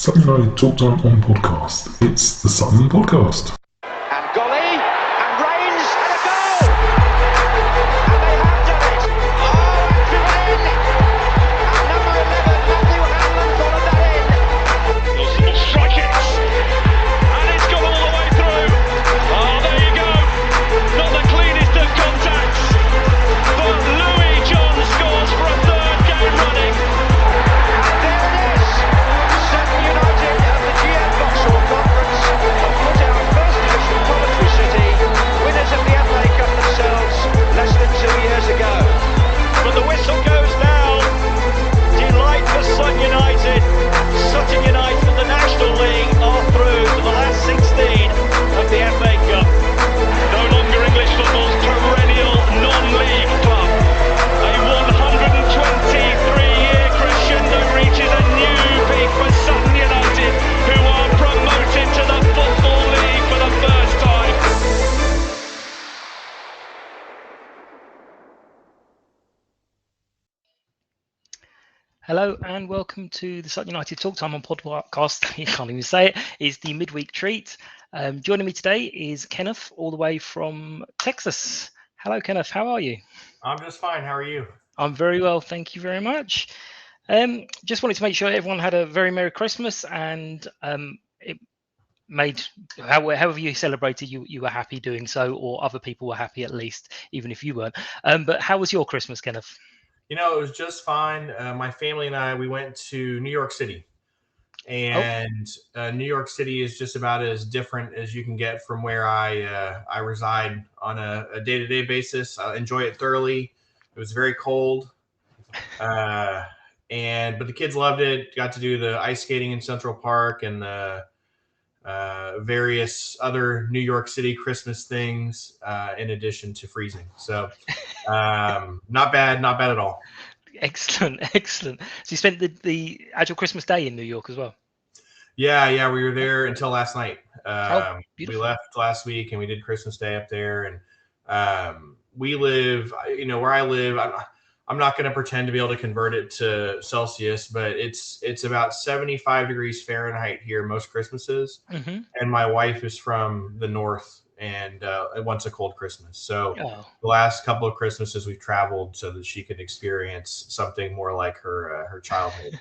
Something I talked on podcast. It's the Sutton Podcast. And Golly, and Reigns, and a goal! And they have done it! Oh, and driven in! And number 11, Matthew Hanlon, followed that in! Will strike it! And it's gone all the way through! Oh, there you go! Not the cleanest of contacts, but Louis John scores for a third game running! And there it is! Sutton United at the GM Vauxhall Conference have put out First Division Coventry City, winners of the FA Cup themselves less than 2 years ago. But the whistle goes now. Delight for Sutton United. Sutton United, the National League, are through to the last 16 of the FA Cup. No longer English football's perennial non-league club. A 123-year crescendo reaches a new peak for Sutton United, who are promoted to the Football League for the first time. Hello and welcome to the Sutton United Talk Time on podcast. You can't even say it. It's the midweek treat. Joining me today is Kenneth, all the way from Texas. Hello, Kenneth. How are you? I'm just fine. How are you? I'm very well, thank you very much. Just wanted to make sure everyone had a very Merry Christmas and it made however you celebrated, you were happy doing so, or other people were happy at least, even if you weren't. But how was your Christmas, Kenneth? You know, it was just fine. My family and I, we went to New York City. And New York City is just about as different as you can get from where I reside on a day-to-day basis. I enjoy it thoroughly. It was very cold. But the kids loved it. Got to do the ice skating in Central Park and the various other New York City Christmas things in addition to freezing. So not bad at all. Excellent. So you spent the actual Christmas day in New York as well? Yeah, we were there until last night. We Beautiful. left last week and we did Christmas Day up there. And we live, where I live, I'm not going to pretend to be able to convert it to Celsius, but it's about 75 degrees Fahrenheit here most Christmases. Mm-hmm. And my wife is from the north and wants a cold Christmas. So Oh. the last couple of Christmases we've traveled so that she could experience something more like her childhood.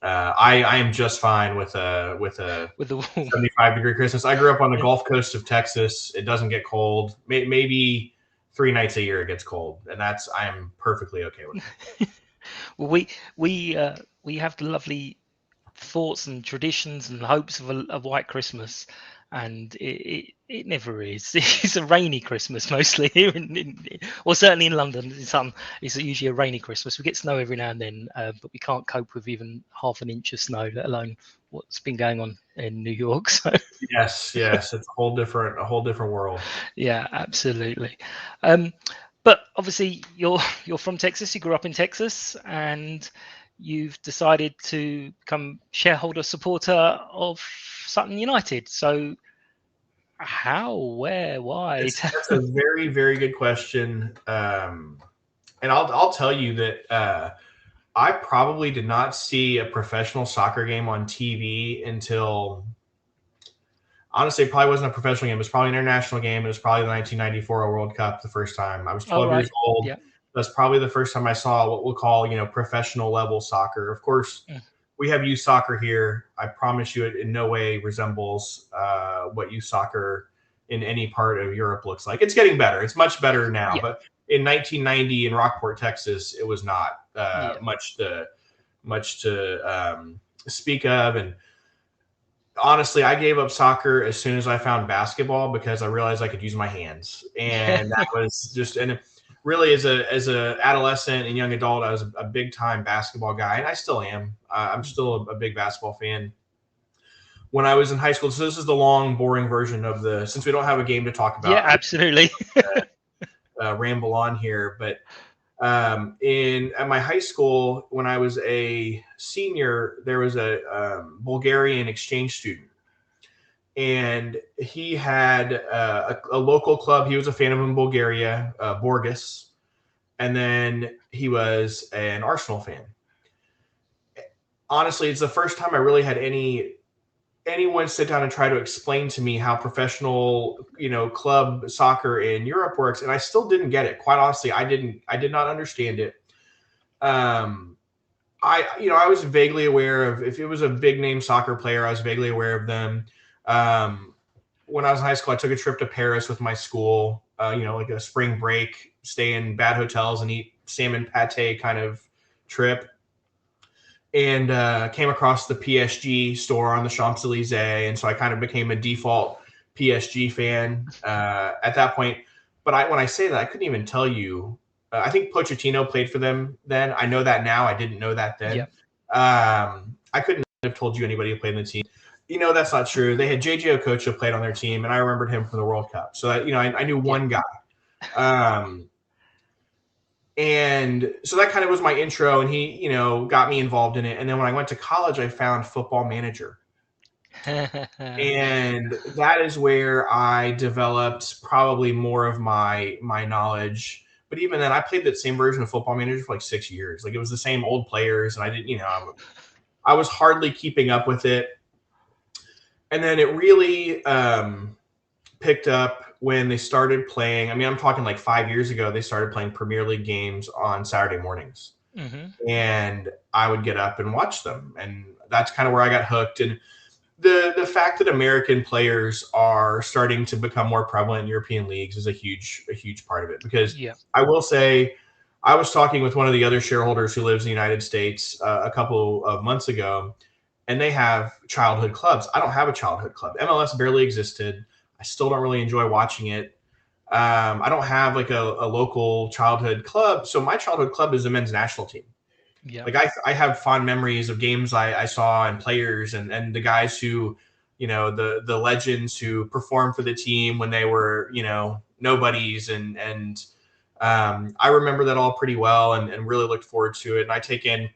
I am just fine with a With the 75-degree Christmas. I grew up on the Gulf Coast of Texas. It doesn't get cold. Maybe 3 nights a year it gets cold, and I'm perfectly okay with it. Well, we have the lovely thoughts and traditions and hopes of a white Christmas, and it never is. It's a rainy Christmas mostly here, or certainly in London. It's usually a rainy Christmas. We get snow every now and then, but we can't cope with even half an inch of snow, let alone what's been going on in New York. So Yes, it's a whole different world. yeah, absolutely. But obviously, you're from Texas. You grew up in Texas, and you've decided to become shareholder supporter of Sutton United. So how, where, why? That's a very, very good question. And I'll tell you that I probably did not see a professional soccer game on TV until, honestly, it probably wasn't a professional game. It was probably an international game. It was probably the 1994 World Cup the first time. I was 12 years old. Yeah. That's probably the first time I saw what we'll call, professional level soccer. Of course, we have youth soccer here. I promise you it in no way resembles what youth soccer in any part of Europe looks like. It's getting better. It's much better now. Yeah. But in 1990 in Rockport, Texas, it was not much to speak of. And honestly, I gave up soccer as soon as I found basketball because I realized I could use my hands. And that was just – and really, as a adolescent and young adult, I was a big time basketball guy, and I still am. I'm still a big basketball fan. When I was in high school, so this is the long, boring version of since we don't have a game to talk about. Yeah, absolutely. Ramble on here, but at my high school, when I was a senior, there was a Bulgarian exchange student. And he had a local club. He was a fan of in Bulgaria, Borgus. And then he was an Arsenal fan. honestly, it's the first time I really had anyone sit down and try to explain to me how professional, club soccer in Europe works, and I still didn't get it. Quite honestly, I did not understand it. I was vaguely aware of if it was a big name soccer player, I was vaguely aware of them. When I was in high school, I took a trip to Paris with my school, like a spring break, stay in bad hotels and eat salmon pate kind of trip. And came across the PSG store on the Champs-Elysees. And so I kind of became a default PSG fan at that point. But when I say that, I couldn't even tell you. I think Pochettino played for them then. I know that now. I didn't know that then. Yep. I couldn't have told you anybody who played in the team. That's not true. They had JJ Okocha played on their team, and I remembered him from the World Cup. So, I knew one guy. And so that kind of was my intro, and he, got me involved in it. And then when I went to college, I found Football Manager. And that is where I developed probably more of my knowledge. But even then, I played that same version of Football Manager for like 6 years. Like, it was the same old players, and I didn't, I was hardly keeping up with it. And then it really picked up when they started playing. I mean, I'm talking like 5 years ago, they started playing Premier League games on Saturday mornings. Mm-hmm. And I would get up and watch them. And that's kind of where I got hooked. And the fact that American players are starting to become more prevalent in European leagues is a huge part of it. Because I will say, I was talking with one of the other shareholders who lives in the United States a couple of months ago, and they have childhood clubs. I don't have a childhood club. MLS barely existed. I still don't really enjoy watching it. I don't have like a local childhood club. So my childhood club is the men's national team. Yeah. Like I have fond memories of games I saw and players and the guys who, the legends who performed for the team when they were, nobodies. And I remember that all pretty well and really looked forward to it. And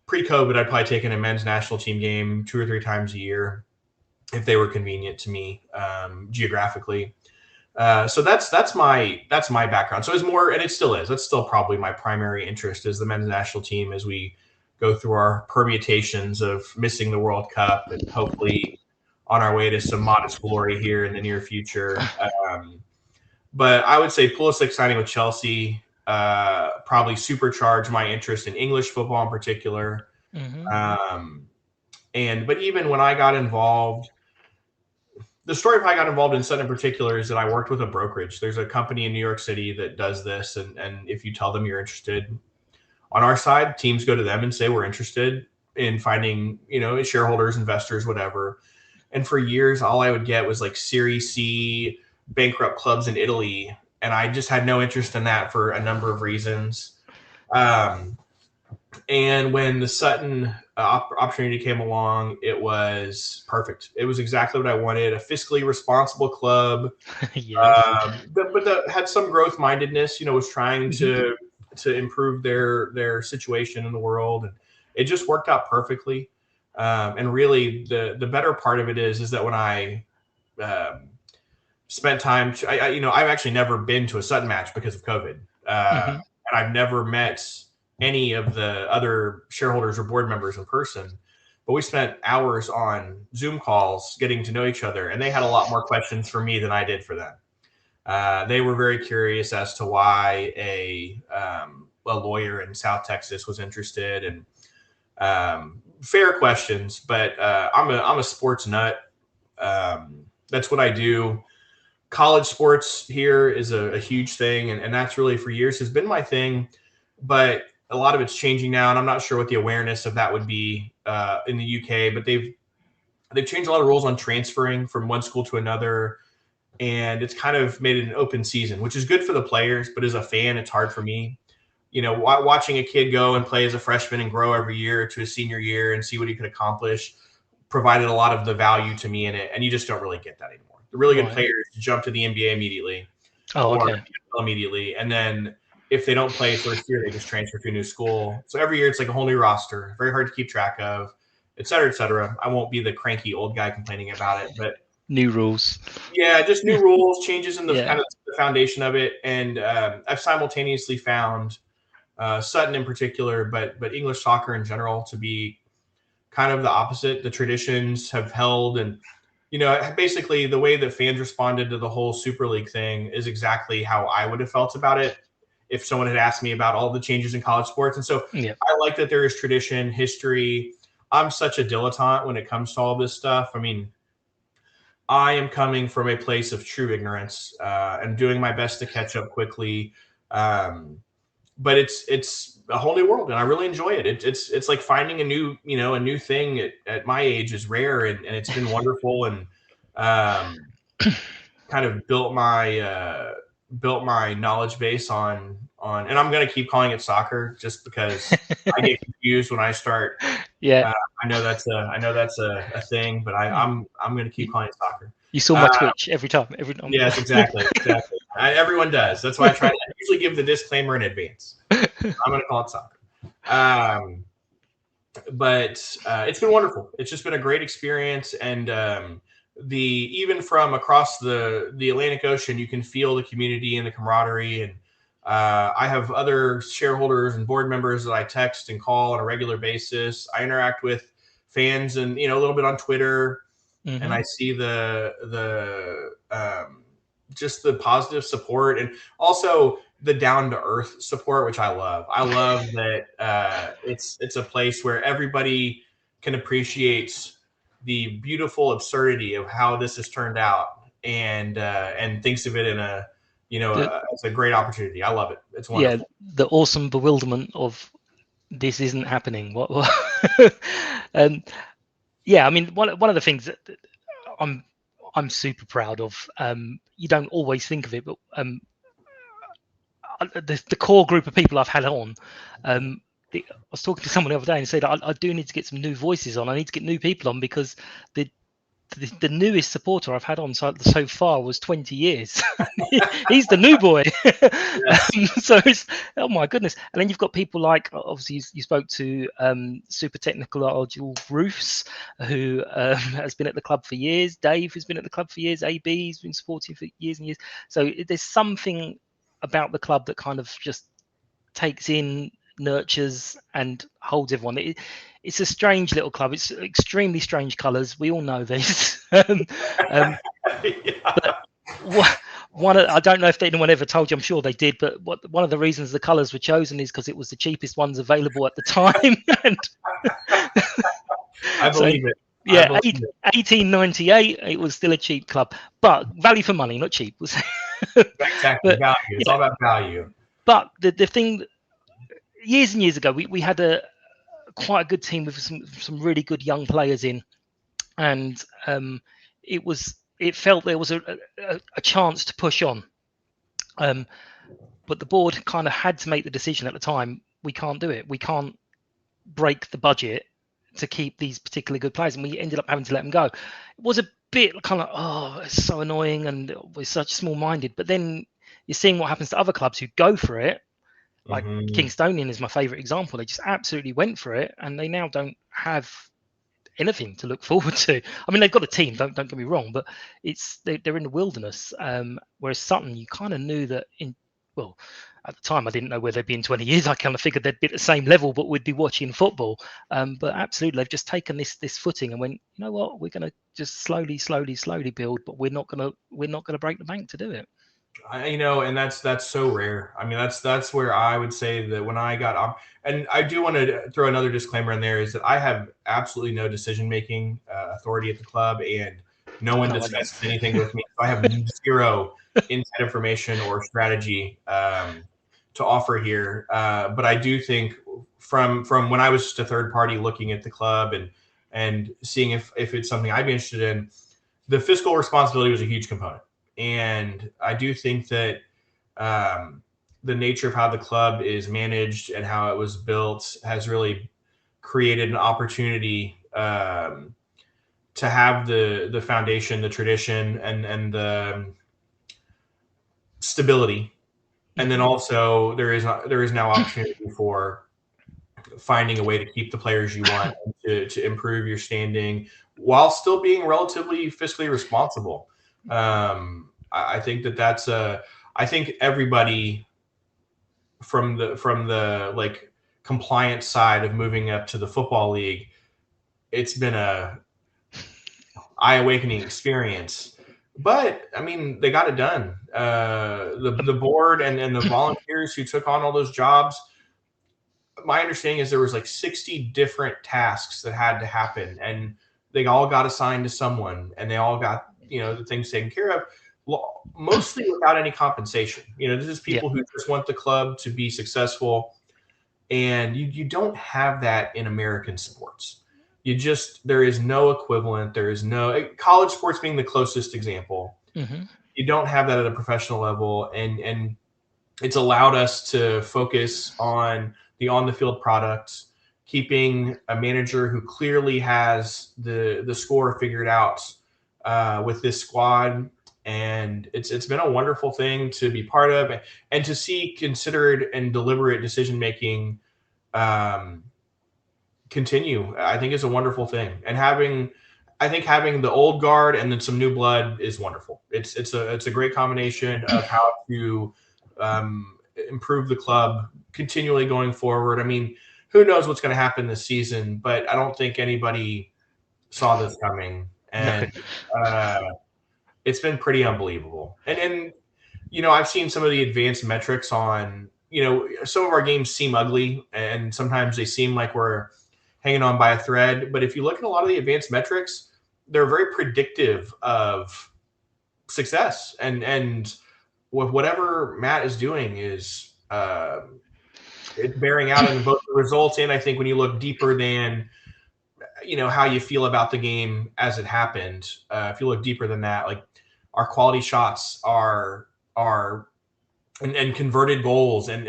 pre-COVID, I'd probably taken a men's national team game 2 or 3 times a year, if they were convenient to me geographically. So that's my background. So it's more, and it still is. That's still probably my primary interest is the men's national team as we go through our permutations of missing the World Cup and hopefully on our way to some modest glory here in the near future. But I would say Pulisic signing with Chelsea probably supercharged my interest in English football in particular. Mm-hmm. But even when I got involved, the story of how I got involved in Sutton in particular is that I worked with a brokerage. There's a company in New York City that does this. And if you tell them you're interested on our side, teams go to them and say, we're interested in finding, shareholders, investors, whatever. And for years, all I would get was like Serie C bankrupt clubs in Italy. And I just had no interest in that for a number of reasons. And when the Sutton opportunity came along, it was perfect. It was exactly what I wanted, a fiscally responsible club, but that had some growth mindedness, was trying to improve their situation in the world. And it just worked out perfectly. And really the better part of it is that when I spent time, I've actually never been to a Sutton match because of COVID. And I've never met any of the other shareholders or board members in person, but we spent hours on Zoom calls getting to know each other. And they had a lot more questions for me than I did for them. They were very curious as to why a lawyer in South Texas was interested, and fair questions, but I'm a sports nut. That's what I do. College sports here is a huge thing. And that's really for years has been my thing, but a lot of it's changing now, and I'm not sure what the awareness of that would be in the UK. But they've changed a lot of rules on transferring from one school to another, and it's kind of made it an open season, which is good for the players. But as a fan, it's hard for me. Watching a kid go and play as a freshman and grow every year to a senior year and see what he could accomplish provided a lot of the value to me in it, and you just don't really get that anymore. The really good players jump to the NBA immediately, immediately, and then if they don't play first year, they just transfer to a new school. So every year it's like a whole new roster, very hard to keep track of, et cetera, et cetera. I won't be the cranky old guy complaining about it, but new rules. Yeah, just new rules, changes in the kind of the foundation of it. And I've simultaneously found Sutton in particular, but English soccer in general to be kind of the opposite. The traditions have held, and basically the way that fans responded to the whole Super League thing is exactly how I would have felt about it if someone had asked me about all the changes in college sports. And so I like that there is tradition, history. I'm such a dilettante when it comes to all this stuff. I mean, I am coming from a place of true ignorance and doing my best to catch up quickly. But it's a whole new world, and I really enjoy it. It's like finding a new thing at my age is rare, and it's been wonderful, and kind of built my knowledge base on, and I'm going to keep calling it soccer just because I get confused when I start. Yeah, I know that's a thing, but I'm going to keep calling it soccer. You saw my Twitch every time. Yes, exactly. Everyone does. That's why I usually give the disclaimer in advance. I'm going to call it soccer. But it's been wonderful. It's just been a great experience, and even from across the Atlantic Ocean, you can feel the community and the camaraderie. And I have other shareholders and board members that I text and call on a regular basis. I interact with fans and a little bit on Twitter. Mm-hmm. And I see the just the positive support, and also the down to earth support, which I love. I love that it's a place where everybody can appreciate the beautiful absurdity of how this has turned out, and thinks of it in a it's a great opportunity. I love it. It's wonderful. Yeah, the awesome bewilderment of this isn't happening. What? Yeah, I mean, one of the things that I'm super proud of. You don't always think of it, but the core group of people I've had on. I was talking to someone the other day and said I do need to get some new voices on. I need to get new people on because the newest supporter I've had on so far was 20 years. He's the new boy. So it's, oh my goodness. And then you've got people like, obviously you spoke to Super Technological Roofs, who has been at the club for years. Dave has been at the club for years. AB has been supporting for years and years. So there's something about the club that kind of just takes in, nurtures and holds everyone. It's a strange little club. It's extremely strange colours. We all know this. But I don't know if anyone ever told you. I'm sure they did. But one of the reasons the colours were chosen is because it was the cheapest ones available at the time. And I believe it. Yeah, 1898. It was still a cheap club, but value for money, not cheap. Exactly, value. It's all about value. But the thing, years and years ago, we had quite a good team with some really good young players in, and it felt there was a chance to push on, but the board kind of had to make the decision at the time. We can't do it. We can't break the budget to keep these particularly good players, and we ended up having to let them go. It was a bit kind of, it's so annoying, and we're such small-minded. But then you're seeing what happens to other clubs who go for it. Like Kingstonian is my favourite example. They just absolutely went for it, and they now don't have anything to look forward to. I mean, they've got a team, don't get me wrong, but they're in the wilderness. Whereas Sutton, you kind of knew that at the time, I didn't know where they'd be in 20 years. I kind of figured they'd be at the same level, but we'd be watching football. But absolutely, they've just taken this footing and went, you know what, we're going to just slowly build, but we're not going to break the bank to do it. And that's so rare. I mean, that's where I would say that when I got up, and I do want to throw another disclaimer in there, is that I have absolutely no decision-making authority at the club, and no one discusses anything with me. So I have zero inside information or strategy to offer here. But I do think from when I was just a third party looking at the club and seeing if it's something I'd be interested in, the fiscal responsibility was a huge component. And I do think that the nature of how the club is managed and how it was built has really created an opportunity to have the foundation, the tradition, and the stability. And then also there is now opportunity for finding a way to keep the players you want and to improve your standing while still being relatively fiscally responsible. I think that's I think everybody from the like compliance side of moving up to the football league it's been a eye-awakening experience. But I mean, they got it done. The board and the volunteers who took on all those jobs. My understanding is there was like 60 different tasks that had to happen, and they all got assigned to someone, and they all got the things taken care of, mostly without any compensation. This is people who just want the club to be successful, and you don't have that in American sports. There is no equivalent. There is no college sports being the closest example. Mm-hmm. You don't have that at a professional level, and it's allowed us to focus on the field product, keeping a manager who clearly has the score figured out with this squad. And it's been a wonderful thing to be part of, and to see considered and deliberate decision making continue. I think is a wonderful thing. And having the old guard and then some new blood is wonderful. It's a great combination of how to improve the club continually going forward. I mean, who knows what's going to happen this season, but I don't think anybody saw this coming. And it's been pretty unbelievable. And I've seen some of the advanced metrics on, some of our games seem ugly, and sometimes they seem like we're hanging on by a thread. But if you look at a lot of the advanced metrics, they're very predictive of success. And whatever Matt is doing is it's bearing out in both the results, and I think when you look deeper than how you feel about the game as it happened, if you look deeper than that, like our quality shots are and converted goals and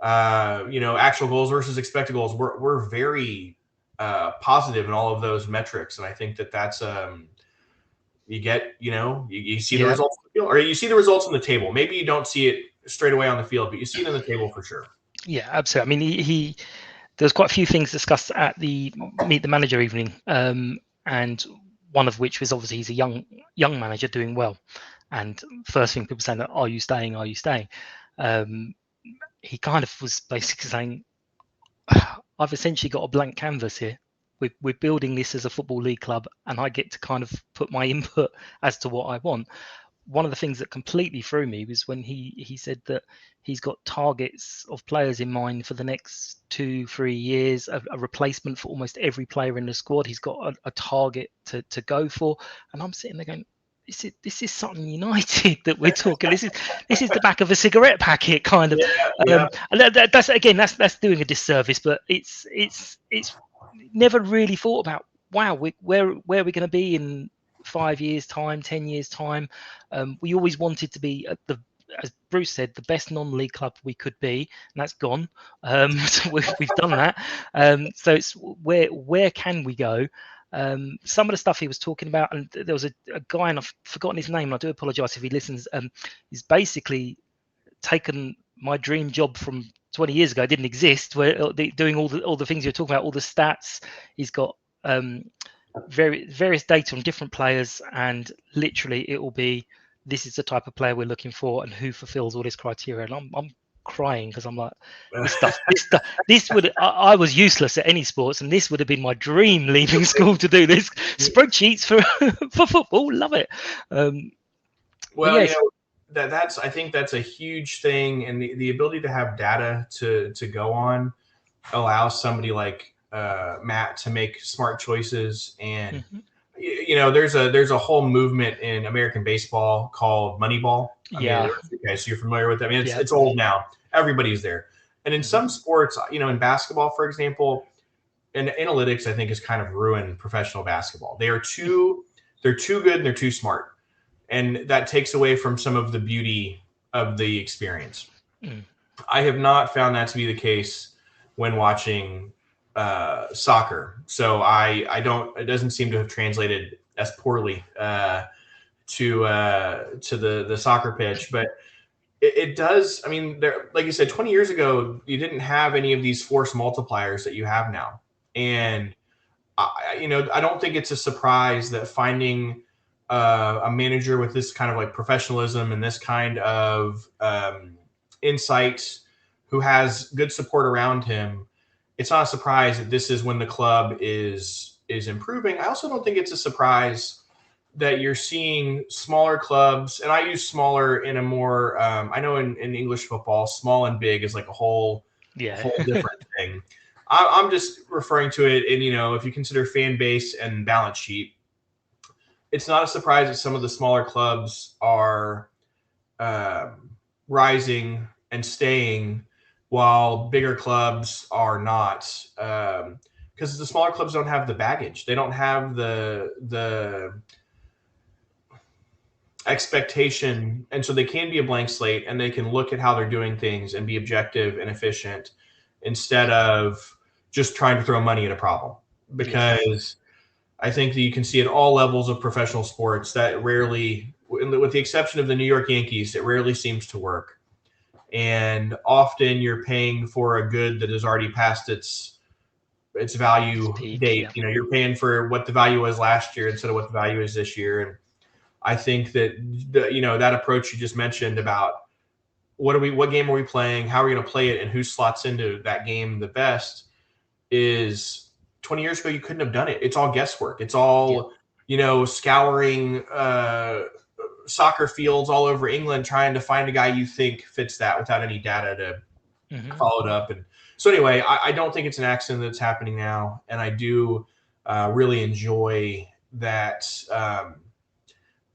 actual goals versus expected goals, we're very positive in all of those metrics. And I think that's you get you see the results on the field, or you see the results on the table. Maybe you don't see it straight away on the field, but you see it on the table for sure. Yeah, absolutely. I mean, there's quite a few things discussed at the Meet the Manager evening, and one of which was obviously he's a young manager doing well. And first thing people saying that, are you staying? Are you staying? He kind of was basically saying, I've essentially got a blank canvas here. We're building this as a football league club, and I get to kind of put my input as to what I want. One of the things that completely threw me was when he said that he's got targets of players in mind for the next 2-3 years, a replacement for almost every player in the squad. He's got a target to go for. And I'm sitting there going, this is Sutton United that we're talking. This is the back of a cigarette packet kind of. Yeah. That's doing a disservice, but it's never really thought about, wow, where are we going to be in 5 years time, 10 years time. We always wanted to be as Bruce said, the best non-league club we could be, and that's gone. So we've done that. So it's where can we go? Some of the stuff he was talking about, and there was a guy, and I've forgotten his name, and I do apologize if he listens. He's basically taken my dream job from 20 years ago, didn't exist, where doing all the things you're talking about, all the stats. He's got various data on different players, and literally it will be, this is the type of player we're looking for and who fulfills all this criteria. And I'm crying because I'm like, this would, I was useless at any sports, and this would have been my dream leaving school to do this. Spreadsheets for football, love it. That's I think that's a huge thing, and the ability to have data to go on allows somebody like Matt to make smart choices. And there's a whole movement in American baseball called Moneyball. Okay, so you're familiar with that. I mean, it's old now. Everybody's there. And in some sports, in basketball, for example, and analytics, I think, has kind of ruined professional basketball. They're too good and they're too smart. And that takes away from some of the beauty of the experience. I have not found that to be the case when watching soccer. So it doesn't seem to have translated as poorly to the soccer pitch, but it does. I mean, like you said, 20 years ago, you didn't have any of these force multipliers that you have now. And I don't think it's a surprise that finding a manager with this kind of like professionalism and this kind of insight, who has good support around him, it's not a surprise that this is when the club is improving. I also don't think it's a surprise that you're seeing smaller clubs, and I use smaller in a more I know in English football, small and big is like a whole different thing. I'm just referring to it in, if you consider fan base and balance sheet, it's not a surprise that some of the smaller clubs are rising and staying while bigger clubs are not, because the smaller clubs don't have the baggage. They don't have the expectation, and so they can be a blank slate, and they can look at how they're doing things and be objective and efficient instead of just trying to throw money at a problem. Because I think that you can see at all levels of professional sports that rarely, with the exception of the New York Yankees, it rarely seems to work. And often you're paying for a good that has already passed its value date. Yeah. You're paying for what the value was last year instead of what the value is this year. And I think that that approach you just mentioned about what game are we playing, how are we going to play it, and who slots into that game the best is 20 years ago you couldn't have done it. It's all guesswork. It's all scouring soccer fields all over England trying to find a guy you think fits that without any data to follow it up. And so anyway, I don't think it's an accident that's happening now, and I do really enjoy that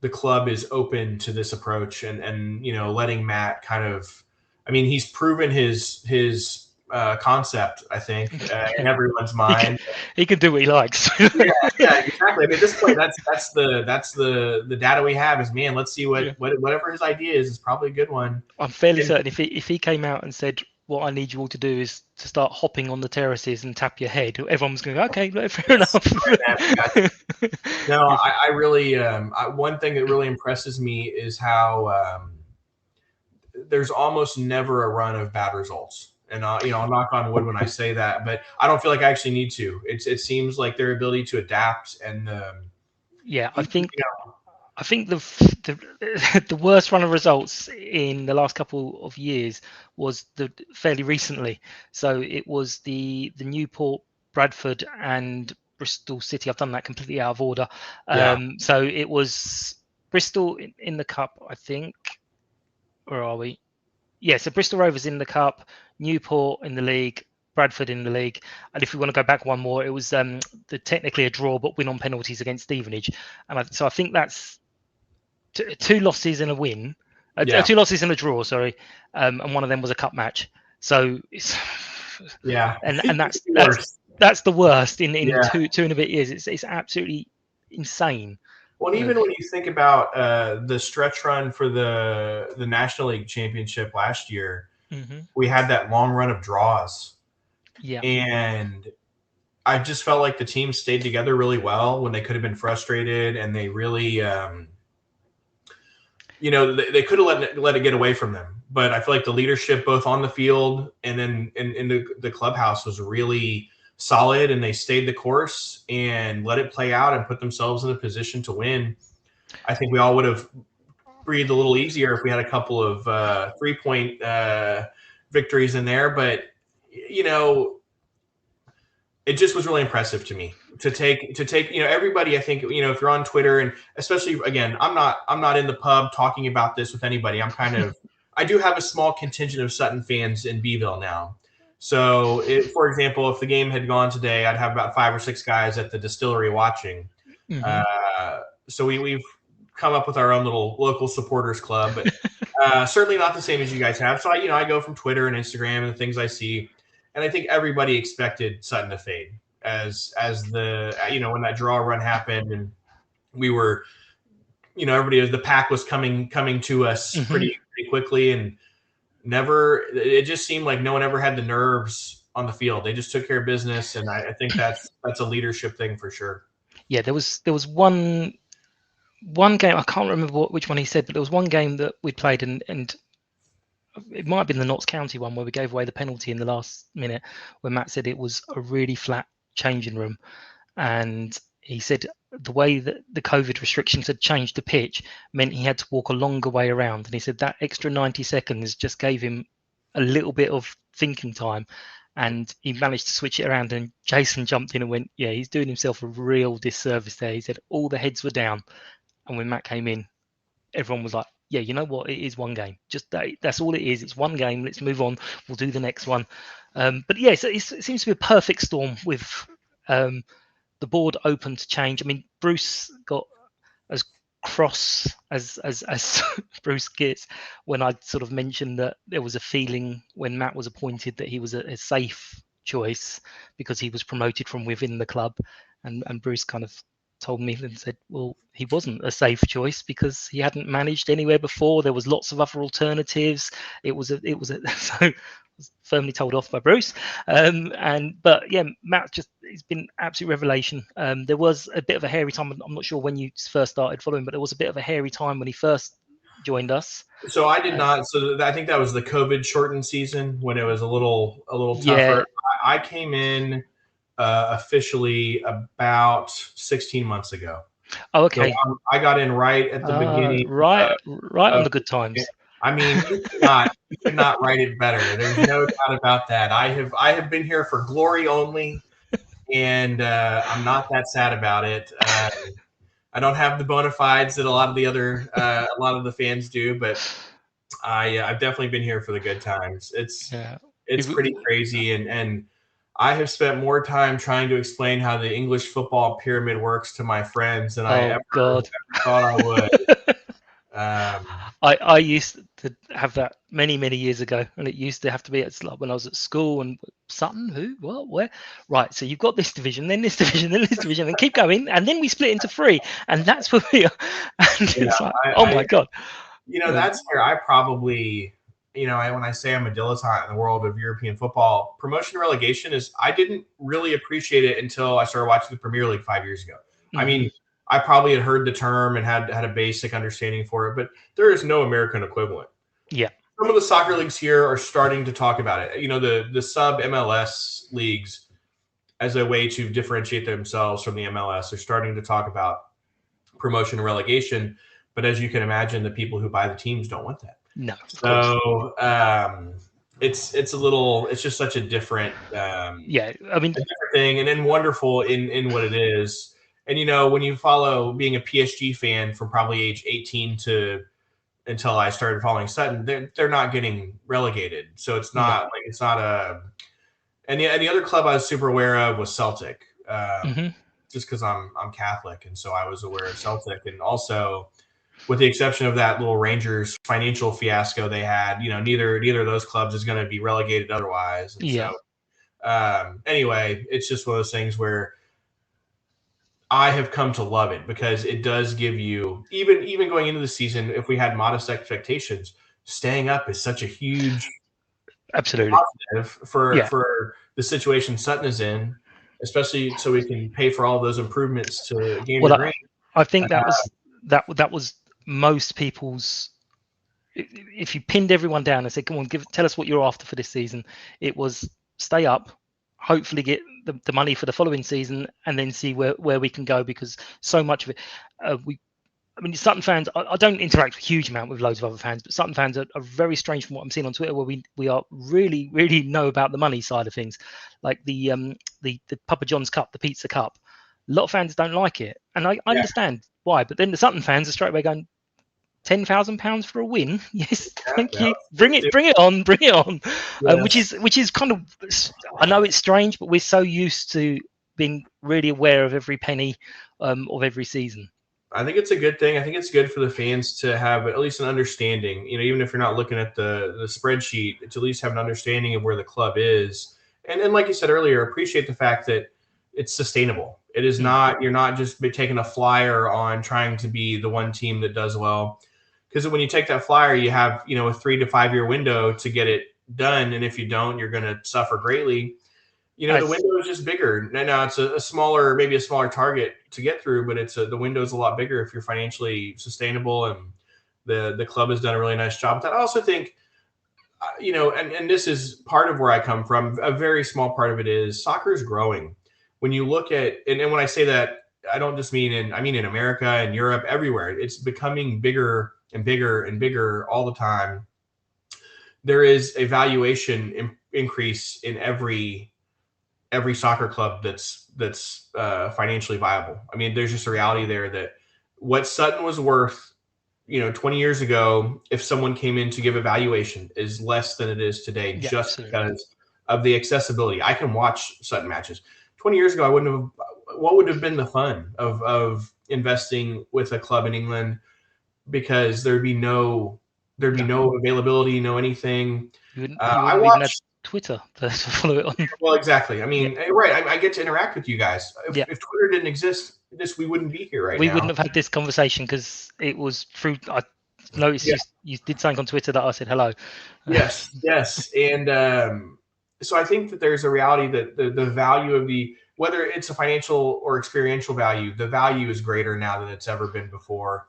the club is open to this approach and letting Matt kind of, he's proven his concept, I think, in everyone's mind. He can do what he likes. yeah, exactly. At this point, that's the data we have is, man, let's see whatever his idea is probably a good one. I'm fairly certain if he came out and said, what I need you all to do is to start hopping on the terraces and tap your head, everyone's going to go, okay, fair enough. No, I really, one thing that really impresses me is how there's almost never a run of bad results. And I'll knock on wood when I say that, but I don't feel like I actually need to. It seems like their ability to adapt and I think the worst run of results in the last couple of years was fairly recently. So it was the Newport, Bradford, and Bristol City. I've done that completely out of order. So it was Bristol in the cup, I think. Where are we? Yeah, so Bristol Rovers in the cup, Newport in the league, Bradford in the league, and if we want to go back one more, it was technically a draw but win on penalties against Stevenage, and so I think that's two losses and a win, 2 losses and a draw, sorry, and one of them was a cup match. So it's and that's the worst in 2 and a bit years. It's absolutely insane. Well, even when you think about the stretch run for the National League Championship last year, we had that long run of draws. Yeah. And I just felt like the team stayed together really well when they could have been frustrated, and they really, they could have let it get away from them. But I feel like the leadership, both on the field and then in the clubhouse, was really solid, and they stayed the course and let it play out and put themselves in a position to win. I think we all would have breathed a little easier if we had a couple of 3-point victories in there, but it just was really impressive to me to take everybody. I think if you're on Twitter, and especially again, I'm not in the pub talking about this with anybody. I'm kind of I do have a small contingent of Sutton fans in Beeville now. So, for example, if the game had gone today, I'd have about 5 or 6 guys at the distillery watching. So we've come up with our own little local supporters club, but certainly not the same as you guys have. So I go from Twitter and Instagram and the things I see, and I think everybody expected Sutton to fade as the when that draw run happened, and we were the pack was coming to us pretty quickly, and it just seemed like no one ever had the nerves on the field. They just took care of business, and I think that's a leadership thing for sure. Yeah, there was one game, I can't remember which one he said, but there was one game that we played, and it might have been the Notts County one where we gave away the penalty in the last minute, where Matt said it was a really flat changing room, and he said the way that the COVID restrictions had changed the pitch meant he had to walk a longer way around. And he said that extra 90 seconds just gave him a little bit of thinking time. and he managed to switch it around. And Jason jumped in and went, "Yeah, he's doing himself a real disservice there." He said all the heads were down, and when Matt came in, everyone was like, "Yeah, you know what? It is one game. Just that's all it is. It's one game. Let's move on. We'll do the next one." But yeah, so it seems to be a perfect storm with the board open to change. I mean, Bruce got as cross as Bruce gets when I sort of mentioned that there was a feeling when Matt was appointed that he was a safe choice because he was promoted from within the club, and Bruce kind of told me and said, well, he wasn't a safe choice because he hadn't managed anywhere before. There was lots of other alternatives. It was so firmly told off by Bruce. But yeah, Matt he's been absolute revelation. There was a bit of a hairy time. I'm not sure when you first started following, but there was a bit of a hairy time when he first joined us. So I did not. So I think that was the COVID shortened season when it was a little tougher. Yeah. I came in officially about 16 months ago. Oh, okay. So I got in right at the beginning. Right on the good times. I mean, you could not write it better. There's no doubt about that. I have been here for glory only, and I'm not that sad about it. I don't have the bona fides that a lot of the fans do, but I've definitely been here for the good times. It's pretty crazy, and I have spent more time trying to explain how the English football pyramid works to my friends than I ever thought I would. I used to have that many years ago, and it used to have to be like when I was at school and Sutton, who, what, where, right? So you've got this division, then this division, then this division, and keep going, and then we split into 3, and that's where we are. And it's like, my god! That's where I probably, when I say I'm a dilettante in the world of European football, promotion and relegation I didn't really appreciate it until I started watching the Premier League 5 years ago. Mm-hmm. I mean, I probably had heard the term and had a basic understanding for it, but there is no American equivalent. Yeah. Some of the soccer leagues here are starting to talk about it. The sub MLS leagues, as a way to differentiate themselves from the MLS, are starting to talk about promotion and relegation. But as you can imagine, the people who buy the teams don't want that. No. So it's just such a different a different thing, and then wonderful in what it is. And, when you follow being a PSG fan from probably age 18 until I started following Sutton, they're not getting relegated. So it's not and the other club I was super aware of was Celtic, just because I'm Catholic. And so I was aware of Celtic. And also, with the exception of that little Rangers financial fiasco they had, neither of those clubs is going to be relegated otherwise. And so anyway, it's just one of those things where I have come to love it because it does give you, even going into the season, if we had modest expectations, staying up is such a huge positive for the situation Sutton is in, especially so we can pay for all of those improvements to gain the green. I think that was most people's. If you pinned everyone down and said, "Come on, tell us what you're after for this season," it was stay up, hopefully get the money for the following season, and then see where we can go, because so much of it, Sutton fans, I don't interact a huge amount with loads of other fans, but Sutton fans are very strange from what I'm seeing on Twitter, where we are really know about the money side of things, like the Papa John's Cup, the Pizza Cup. A lot of fans don't like it, and I understand why, but then the Sutton fans are straight away going, £10,000 for a win? Yes, thank you. Bring it on. Yes. Which is kind of, I know it's strange, but we're so used to being really aware of every penny of every season. I think it's a good thing. I think it's good for the fans to have at least an understanding, even if you're not looking at the spreadsheet, to at least have an understanding of where the club is. And like you said earlier, appreciate the fact that it's sustainable. It is not, you're not just taking a flyer on trying to be the one team that does well. Because when you take that flyer, you have, a 3 to 5 year window to get it done. And if you don't, you're going to suffer greatly. The window is just bigger. Now it's a smaller target to get through, but the window is a lot bigger if you're financially sustainable, and the club has done a really nice job. But I also think, and this is part of where I come from. A very small part of it is soccer is growing. When you look at, and when I say that, I don't just mean in America and Europe, everywhere. It's becoming bigger and bigger and bigger all the time. There is a valuation increase in every soccer club that's financially viable. I mean, there's just a reality there that what Sutton was worth, 20 years ago, if someone came in to give a valuation, is less than it is today, Yeah, just absolutely. because of the accessibility. I can watch Sutton matches. 20 years ago, I wouldn't have. What would have been the fun of investing with a club in England? Because there'd be no availability, no anything. You wouldn't I even have watched. Twitter to follow it on. Well, exactly. I mean, right. I get to interact with you guys. If Twitter didn't exist, we wouldn't be here right now. We wouldn't have had this conversation because it was through. I noticed you did something on Twitter that I said hello. Yes. And so I think that there's a reality that the value of whether it's a financial or experiential value, the value is greater now than it's ever been before.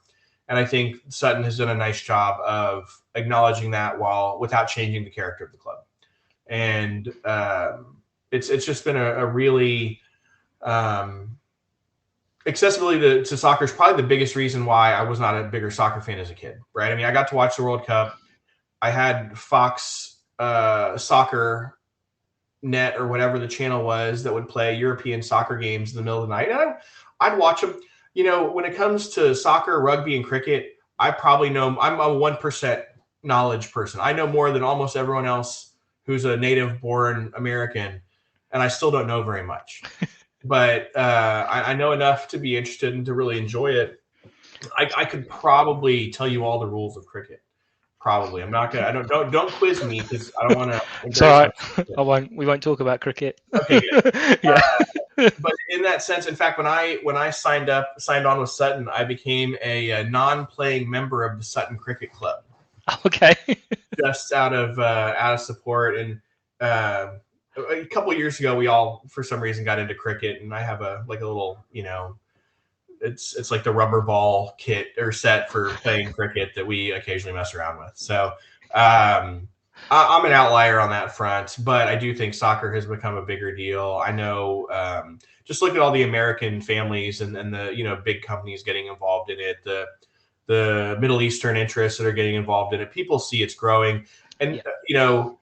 And I think Sutton has done a nice job of acknowledging that without changing the character of the club. And it's just been a really accessibility to soccer is probably the biggest reason why I was not a bigger soccer fan as a kid, right? I mean, I got to watch the World Cup. I had Fox Soccer Net or whatever the channel was that would play European soccer games in the middle of the night. And I'd watch them. When it comes to soccer, rugby, and cricket, I probably know. I'm a 1% knowledge person. I know more than almost everyone else who's a native-born American, and I still don't know very much. But I know enough to be interested and to really enjoy it. I could probably tell you all the rules of cricket. Probably. I'm not gonna. Don't quiz me because I don't want to. It's all right. I won't. We won't talk about cricket. Okay. Yeah. But in that sense, in fact, when I signed on with Sutton, I became a non-playing member of the Sutton Cricket Club. Okay. Just out of support, and a couple of years ago, we all for some reason got into cricket, and I have a little, it's like the rubber ball kit or set for playing cricket that we occasionally mess around with. So I'm an outlier on that front, but I do think soccer has become a bigger deal. I know, just look at all the American families and the big companies getting involved in it, the Middle Eastern interests that are getting involved in it. People see it's growing, and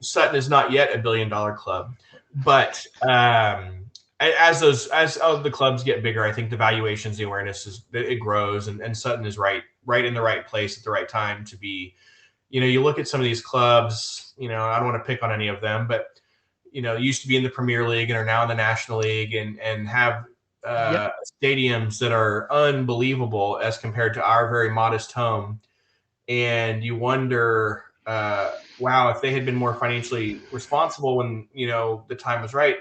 Sutton is not yet $1 billion club, but as the clubs get bigger, I think the valuations, the awareness it grows, and Sutton is right in the right place at the right time to be. You look at some of these clubs, I don't want to pick on any of them, but, used to be in the Premier League and are now in the National League and have stadiums that are unbelievable as compared to our very modest home. And you wonder, wow, if they had been more financially responsible when, the time was right,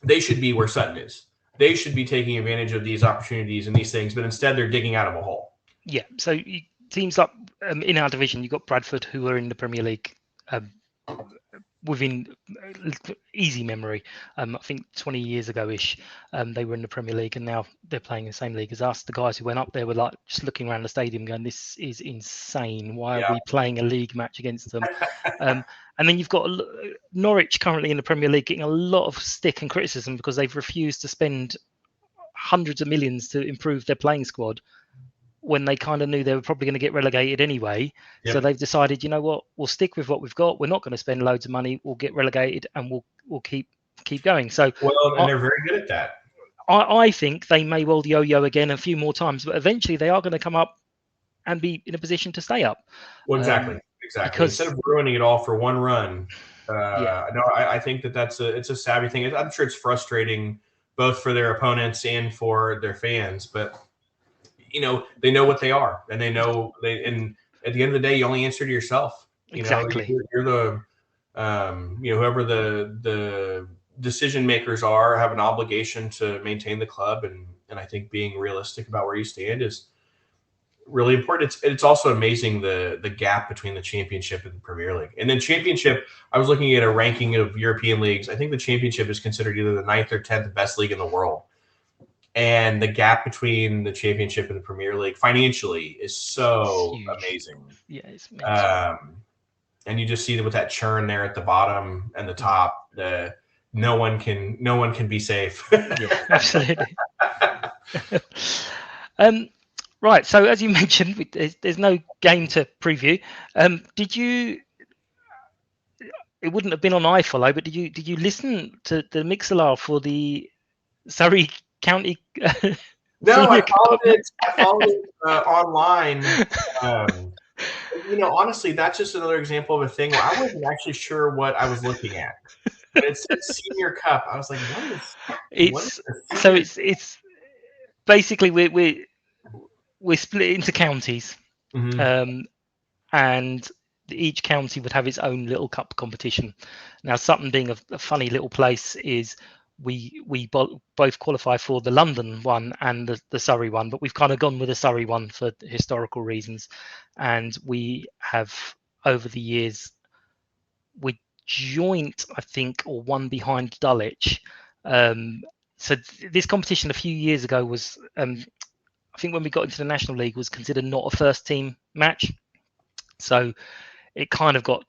they should be where Sutton is. They should be taking advantage of these opportunities and these things, but instead they're digging out of a hole. Yeah. So teams like in our division, you've got Bradford, who are in the Premier League within easy memory. I think 20 years ago-ish, they were in the Premier League, and now they're playing in the same league as us. The guys who went up there were like just looking around the stadium going, this is insane. Why are we playing a league match against them? And then you've got Norwich currently in the Premier League getting a lot of stick and criticism because they've refused to spend hundreds of millions to improve their playing squad when they kind of knew they were probably going to get relegated anyway. Yep. So they've decided, you know what, we'll stick with what we've got. We're not going to spend loads of money. We'll get relegated and we'll keep going. So and they're very good at that. I think they may well yo-yo again a few more times, but eventually they are going to come up and be in a position to stay up. Well, exactly. Because instead of ruining it all for one run, I think it's a savvy thing. I'm sure it's frustrating both for their opponents and for their fans, but they know what they are, and they know and at the end of the day, you only answer to yourself. Exactly. You're the, whoever the decision makers are have an obligation to maintain the club. And I think being realistic about where you stand is really important. It's also amazing the gap between the Championship and the Premier League. And then Championship, I was looking at a ranking of European leagues. I think the Championship is considered either the 9th or 10th best league in the world. And the gap between the Championship and the Premier League financially is so amazing. Yeah, it's amazing. And you just see that with that churn there at the bottom and the top, no one can be safe. Yeah, absolutely. Right. So as you mentioned, there's no game to preview. Did you? it wouldn't have been on iFollow, but did you listen to the Mixlr for the Surrey County? No, I Senior followed Cup? it. I followed it online. Honestly, that's just another example of a thing where I wasn't actually sure what I was looking at. But it said Senior Cup. I was like, what is the Senior It's basically we're split into counties, and each county would have its own little cup competition. Now, Sutton being a funny little place, is we both qualify for the London one and the Surrey one, but we've kind of gone with the Surrey one for historical reasons. And we have, over the years, we joint, I think, or one behind Dulwich. So this competition a few years ago was, I think when we got into the National League, was considered not a first team match. So it kind of got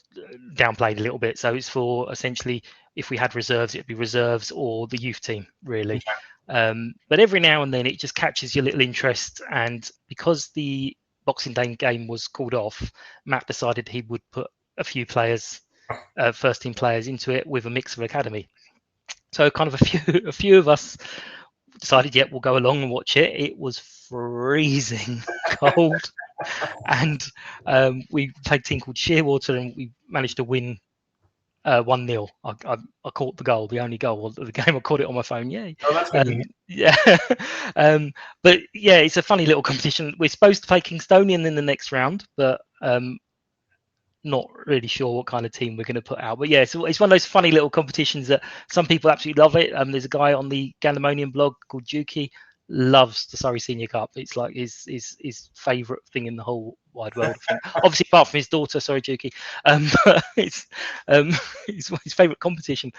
downplayed a little bit. So it's for essentially, if we had reserves, it'd be reserves or the youth team, really. But every now and then it just catches your little interest. And because the Boxing Day game was called off, Matt decided he would put a few players, first team players, into it with a mix of academy. So kind of a few of us decided, we'll go along and watch it. It was freezing cold. And we played a team called Shearwater, and we managed to win 1-0. I caught the goal, the only goal of the game. I caught it on my phone. Yay! Oh, that's good. Yeah. But yeah, it's a funny little competition. We're supposed to play Kingstonian in the next round, but not really sure what kind of team we're going to put out. But yeah, so it's one of those funny little competitions that some people absolutely love it. There's a guy on the Gandemonian blog called Juki, loves the Surrey Senior Cup. It's like his favourite thing in the whole wide world. I think. Obviously, apart from his daughter, sorry, Juki, but it's his favourite competition.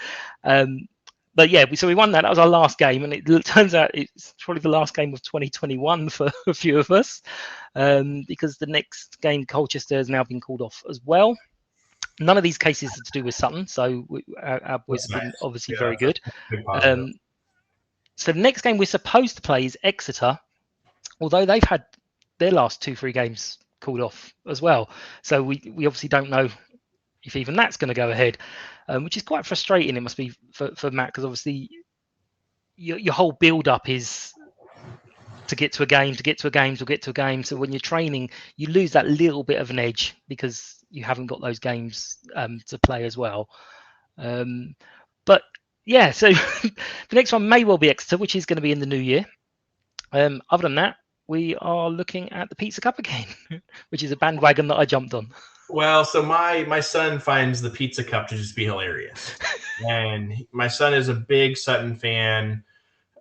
But yeah, so we won that. That was our last game, and it turns out it's probably the last game of 2021 for a few of us, because the next game, Colchester, has now been called off as well. None of these cases are to do with Sutton, so our boys have been obviously very good. So the next game we're supposed to play is Exeter, although they've had their last 2-3 games called off as well. So we obviously don't know if even that's going to go ahead, which is quite frustrating. It must be for Matt, because obviously your whole build-up is to get to a game. So when you're training, you lose that little bit of an edge because you haven't got those games to play as well. But yeah, so the next one may well be Exeter, which is going to be in the new year. Other than that, we are looking at the Pizza Cup again, which is a bandwagon that I jumped on. Well, so my son finds the Pizza Cup to just be hilarious. And my son is a big Sutton fan.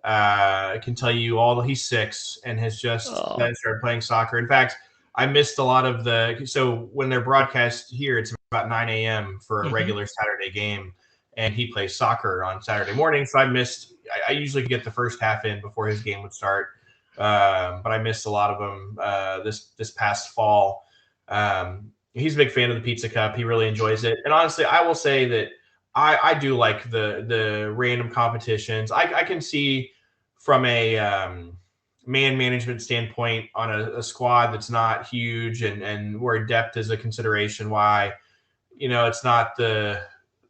I can tell you he's 6 and has just started playing soccer. In fact, I missed a lot of so when they're broadcast here, it's about 9 a.m. for a regular Saturday game. And he plays soccer on Saturday morning. So I usually get the first half in before his game would start. But I missed a lot of them this past fall. He's a big fan of the Pizza Cup. He really enjoys it. And honestly, I will say that I do like the random competitions. I can see from a man management standpoint on a squad that's not huge and where depth is a consideration, why, it's not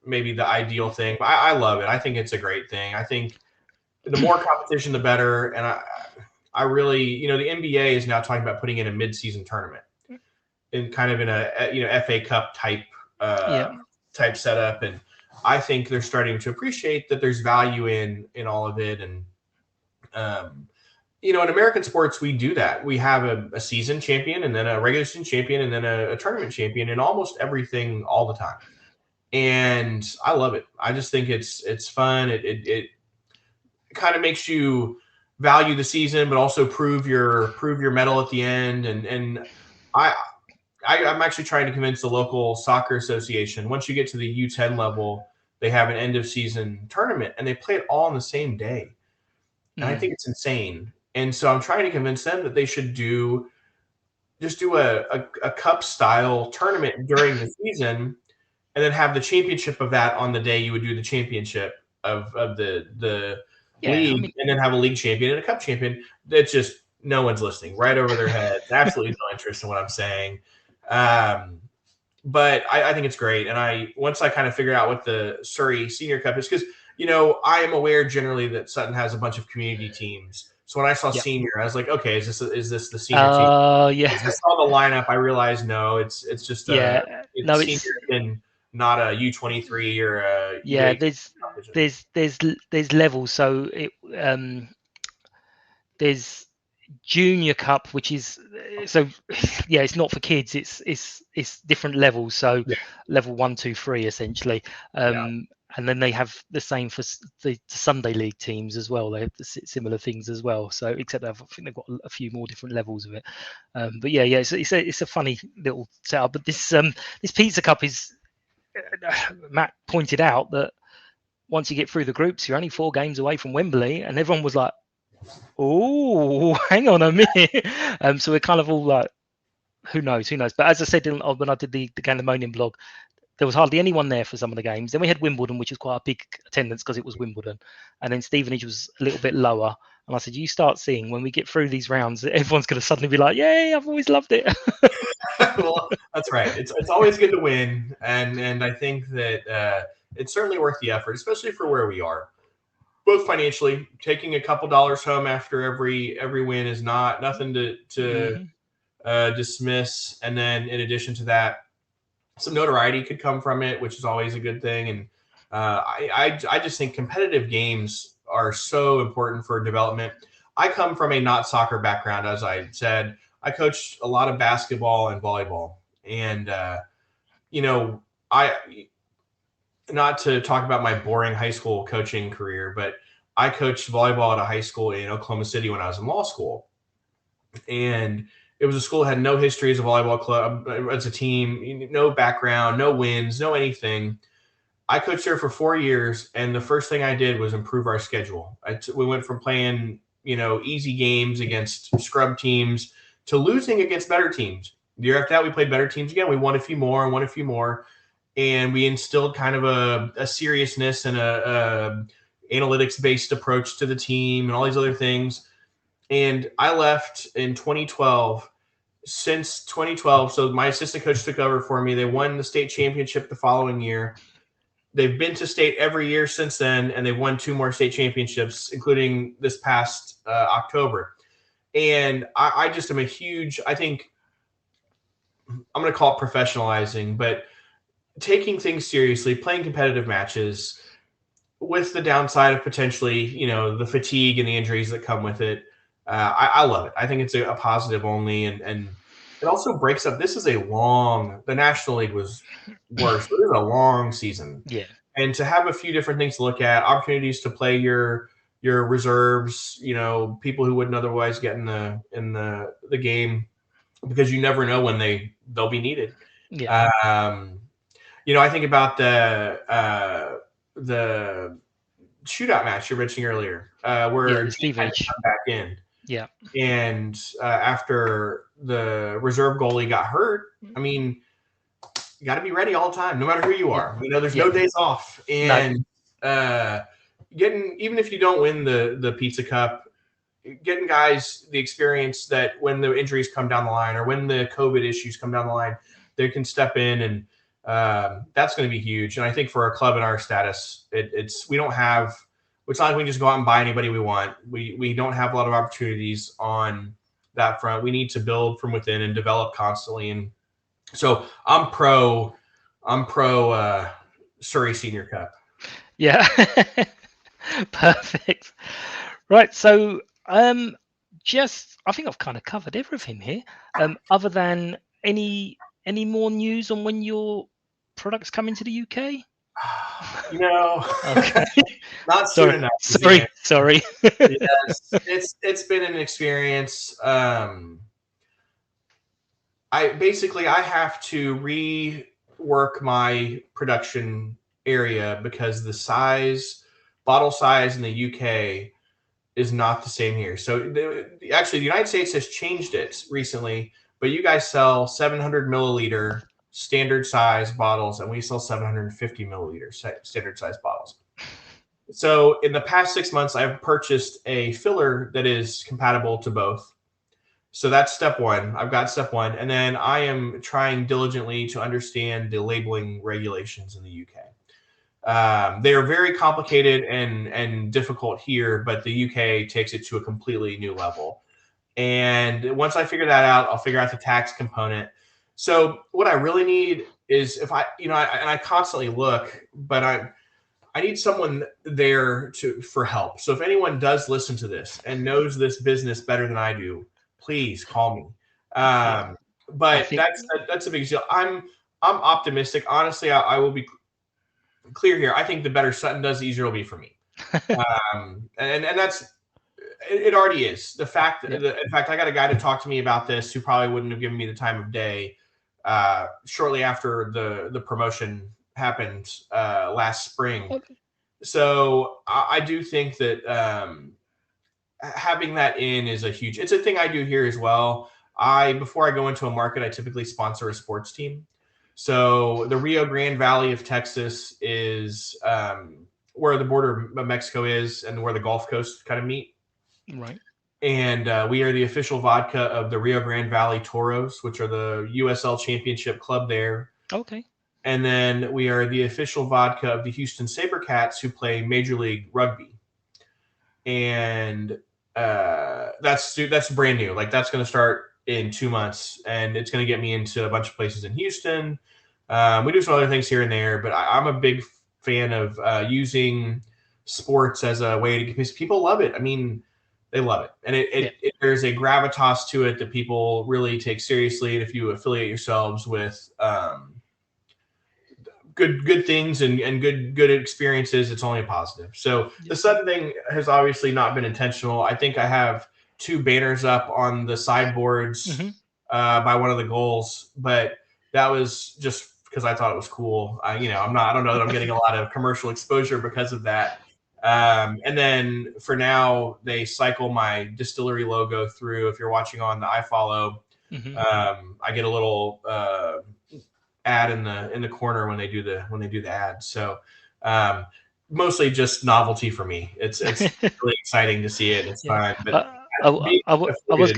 maybe the ideal thing. But I love it. I think it's a great thing. I think the more competition, the better. And I really, the NBA is now talking about putting in a mid-season tournament in kind of in a FA Cup type setup. And I think they're starting to appreciate that there's value in all of it. And, in American sports, we do that. We have a season champion and then a regular season champion and then a tournament champion in almost everything all the time. And I love it. I just think it's fun. It kind of makes you value the season, but also prove your medal at the end. And I'm actually trying to convince the local soccer association, once you get to the U10 level, they have an end of season tournament and they play it all on the same day. And I think it's insane. And so I'm trying to convince them that they should do a cup style tournament during the season, and then have the championship of that on the day you would do the championship of the league, and then have a league champion and a cup champion. That's just, no one's listening, right over their head. Absolutely no interest in what I'm saying. but I think it's great. And once I kind of figured out what the Surrey Senior Cup is, because I am aware generally that Sutton has a bunch of community teams. So when I saw senior, I was like, okay, is this the senior team? Yeah. As I saw the lineup, I realized no, it's just no, senior and not a U23 or a there's levels. So there's junior cup, which is it's not for kids. It's different levels. So level 1, 2, 3 essentially. And then they have the same for the Sunday League teams as well. They have similar things as well. So except I think they've got a few more different levels of it. But it's a funny little setup. But this Pizza Cup is, Matt pointed out that once you get through the groups, you're only 4 games away from Wembley, and everyone was like, "Oh, hang on a minute." So we're kind of all like, "Who knows? But as I said when I did the Gandemonian blog, there was hardly anyone there for some of the games. Then we had Wimbledon, which was quite a big attendance because it was Wimbledon. And then Stevenage was a little bit lower. And I said, you start seeing when we get through these rounds, everyone's going to suddenly be like, yay, I've always loved it. Well, that's right. It's always good to win. And I think that it's certainly worth the effort, especially for where we are. Both financially, taking a couple dollars home after every win is nothing to dismiss. And then in addition to that, some notoriety could come from it, which is always a good thing. And I just think competitive games are so important for development. I come from a not soccer background, as I said. I coached a lot of basketball and volleyball. And, not to talk about my boring high school coaching career, but I coached volleyball at a high school in Oklahoma City when I was in law school. And it was a school that had no history as a volleyball club, as a team, no background, no wins, no anything. I coached there for 4 years, and the first thing I did was improve our schedule. We went from playing, easy games against scrub teams to losing against better teams. The year after that, we played better teams again. We won a few more, and we instilled kind of a seriousness and a analytics-based approach to the team and all these other things. And I left in 2012. Since 2012, so my assistant coach took over for me. They won the state championship the following year. They've been to state every year since then, and they've won 2 more state championships, including this past October. And I just am a huge, I think, I'm going to call it professionalizing, but taking things seriously, playing competitive matches with the downside of potentially, the fatigue and the injuries that come with it. I love it. I think it's a positive only, and it also breaks up. This is the National League was worse. But it was a long season. Yeah. And to have a few different things to look at, opportunities to play your reserves, people who wouldn't otherwise get in the game, because you never know when they'll be needed. Yeah. I think about the shootout match you were mentioning earlier, where Stevenage come back in. Yeah. And after the reserve goalie got hurt, I mean, you got to be ready all the time, no matter who you are. There's no days off. And even if you don't win the Pizza Cup, getting guys the experience that when the injuries come down the line or when the COVID issues come down the line, they can step in, and that's going to be huge. And I think for a club in our status, it's not like we can just go out and buy anybody we want. We don't have a lot of opportunities on that front. We need to build from within and develop constantly. And so I'm pro Surrey Senior Cup. Yeah. Perfect. Right. So I think I've kind of covered everything here. Other than any more news on when your product's coming to the UK? Okay. Not soon enough. Sorry. Yes, it's been an experience. I have to rework my production area because the bottle size in the UK is not the same here. So actually, the United States has changed it recently, but you guys sell 700 milliliter standard size bottles, and we sell 750 milliliter standard size bottles. So in the past 6 months, I've purchased a filler that is compatible to both. So that's step one. I've got step one. And then I am trying diligently to understand the labeling regulations in the UK. They are very complicated and difficult here, but the UK takes it to a completely new level. And once I figure that out, I'll figure out the tax component. So what I really need is if I, and I constantly look, but I need someone there for help. So if anyone does listen to this and knows this business better than I do, please call me. But that's a big deal. I'm optimistic. Honestly, I will be clear here. I think the better Sutton does, the easier it'll be for me. And that's it. Already is. The fact that, in fact, I got a guy to talk to me about this who probably wouldn't have given me the time of day shortly after the promotion happened last spring. So I do think that having that in is it's a thing I do here as well. Before I go into a market, I typically sponsor a sports team. So the Rio Grande Valley of Texas is where the border of Mexico is and where the Gulf Coast kind of meet. Right. And we are the official vodka of the Rio Grande Valley Toros, which are the USL Championship club there. Okay. And then we are the official vodka of the Houston SaberCats, who play Major League Rugby. And that's brand new. Like, that's going to start in 2 months, and it's going to get me into a bunch of places in Houston. We do some other things here and there, but I'm a big fan of using sports as a way to, because people love it. I mean, they love it. And there's a gravitas to it that people really take seriously. And if you affiliate yourselves with good things and good experiences, it's only a positive. So the Sutton thing has obviously not been intentional. I think I have 2 banners up on the sideboards by one of the goals, but that was just because I thought it was cool. I don't know that I'm getting a lot of commercial exposure because of that. And then for now, they cycle my distillery logo through. If you're watching on the iFollow, I get a little ad in the corner when they do the ad. So mostly just novelty for me. It's really exciting to see it. It's fun. But I was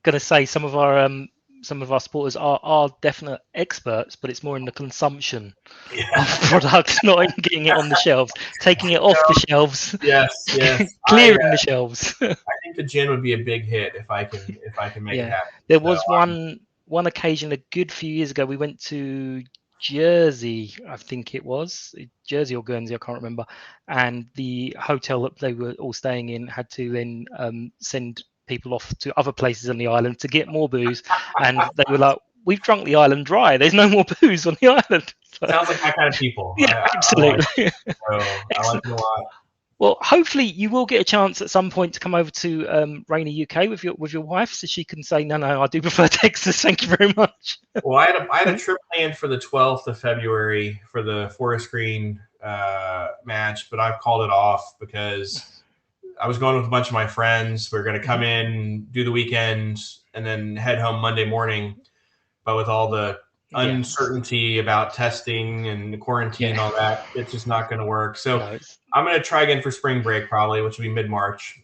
gonna say some of our supporters are definite experts, but it's more in the consumption of products, not in getting it on the shelves, taking it off the shelves. Yes. Clearing the shelves. I think the gin would be a big hit if I can make it happen. There was one occasion a good few years ago. We went to Jersey, I think it was Jersey or Guernsey, I can't remember, and the hotel that they were all staying in had to then send people off to other places on the island to get more booze, and they were like, "We've drunk the island dry. There's no more booze on the island." So, sounds like my kind of people. Yeah, absolutely. I like it a lot. Well, hopefully you will get a chance at some point to come over to Rainy UK with your wife, so she can say, no, I do prefer Texas. Thank you very much. Well, I had a trip planned for the 12th of February for the Forest Green match, but I've called it off because I was going with a bunch of my friends. We're going to come in, do the weekend, and then head home Monday morning. But with all the uncertainty about testing and quarantine and all that, it's just not going to work. So I'm going to try again for spring break probably, which will be mid-March,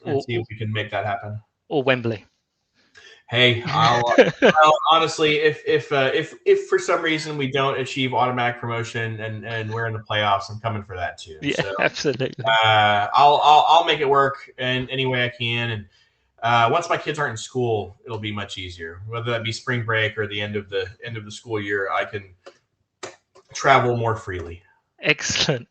and see if we can make that happen. Or Wembley. Hey, honestly, if for some reason we don't achieve automatic promotion and we're in the playoffs, I'm coming for that too. Yeah, so, absolutely. I'll make it work in any way I can, and once my kids aren't in school, it'll be much easier. Whether that be spring break or the end of the school year, I can travel more freely. Excellent.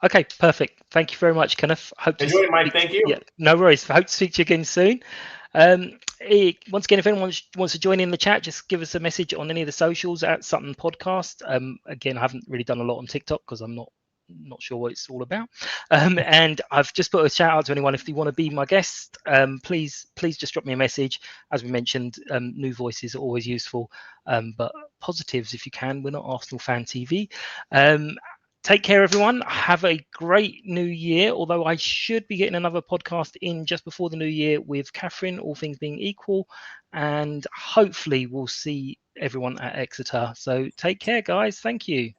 Okay, perfect. Thank you very much, Kenneth. Enjoy it, Mike. Thank you. Yeah, no worries. Hope to speak to you again soon. Once again, if anyone wants to join in the chat, just give us a message on any of the socials at Sutton Podcast. Again, I haven't really done a lot on TikTok because I'm not sure what it's all about. And I've just put a shout out to anyone. If you want to be my guest, please just drop me a message. As we mentioned, new voices are always useful, but positives if you can. We're not Arsenal Fan TV. Take care, everyone. Have a great new year, although I should be getting another podcast in just before the new year with Catherine, all things being equal, and hopefully we'll see everyone at Exeter. So take care, guys. Thank you.